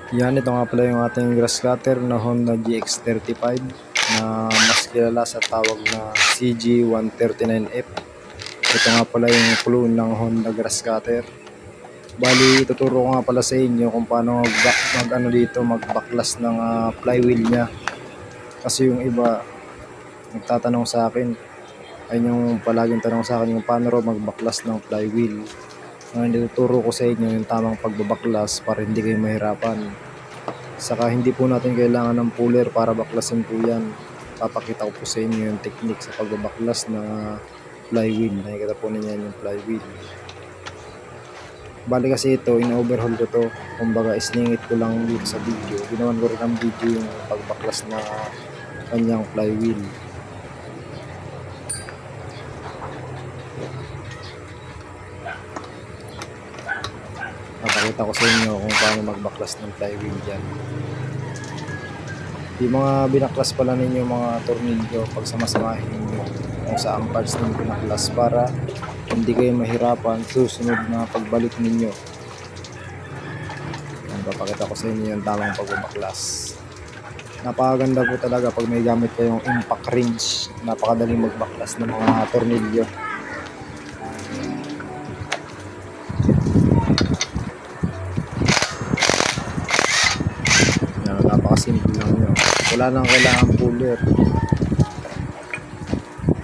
Yan, ito nga pala yung ating grass cutter na Honda GX35 na mas kilala sa tawag na CG139F. Ito nga pala yung clone ng Honda grass cutter. Bali, tuturo ko nga pala sa inyo kung paano magbaklas ng flywheel niya. Kasi yung iba nagtatanong sa akin, ay yung palaging tanong sa akin yung paano raw magbaklas ng flywheel. Ngayon, tuturo ko sa inyo yung tamang pagbabaklas para hindi kayo mahirapan. Saka hindi po natin kailangan ng puller para baklasin po yan. Papakita ko po sa inyo yung technique sa pagbabaklas ng flywheel. Nakikita po ninyo yung flywheel. Bali kasi ito, in-overhaul ko to. Kumbaga isningit ko lang dito sa video. Ginawan ko rin ang video yung pagbaklas na kanyang flywheel. Papakita ko sa inyo kung paano magbaklas ng flywheel dyan. Yung mga binaklas pala ninyo mga tornilyo, pag samasamahin ninyo kung saan parts ng binaklas para hindi kayo mahirapan susunod na pagbalik ninyo. Papakita ko sa inyo yung tamang pagbabaklas. Napakaganda po talaga pag may gamit kayong impact wrench. Napakadaling magbaklas ng mga tornilyo. Napakasimple lang nyo. Wala nang kailangan puller.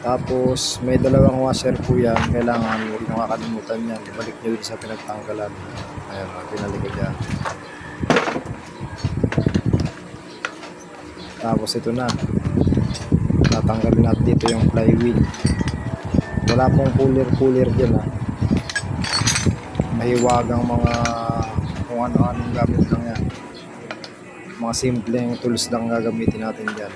Tapos may dalawang washer po yan. Kailangan huwag nyo kakalimutan yan. Balik nyo sa pinagtanggalan. Ayan, pinalik ko dyan. Tapos ito na. Tatanggalin natin dito yung flywheel. Wala pong puller dyan ha. Mahiwagang mga kung ano-anong gamit lang yan. Mga simpleng tools lang gagamitin natin dyan.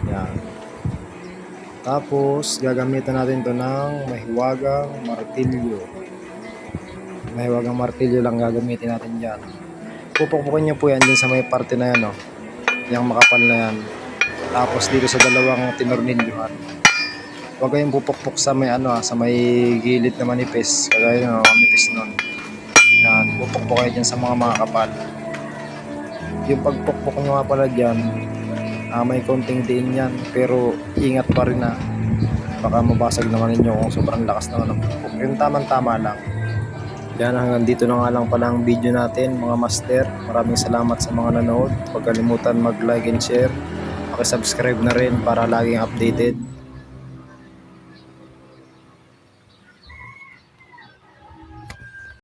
Yan. Tapos gagamitan natin to ng mahiwagang martilyo. Mahiwagang martilyo lang gagamitin natin dyan. Pupukpukin nyo po yan din sa may parte na yan, yung makapal na yan. Tapos dito sa dalawang tinornilyohan. Huwag kayong pupukpok sa may sa may gilid na manipis. Kagaya nyo, manipis nun. Yan, pupukpok kayo dyan sa mga kapal. Yung pagpukpok nyo nga pala dyan, may konting diin yan. Pero ingat pa rin na. Baka mabasag naman ninyo kung sobrang lakas naman ng pukpok. Yung tamang-tama lang. Yan, hanggang dito na nga lang pala ang video natin mga master. Maraming salamat sa mga nanood. Huwag kalimutan mag-like and share. Pakisubscribe na rin para laging updated.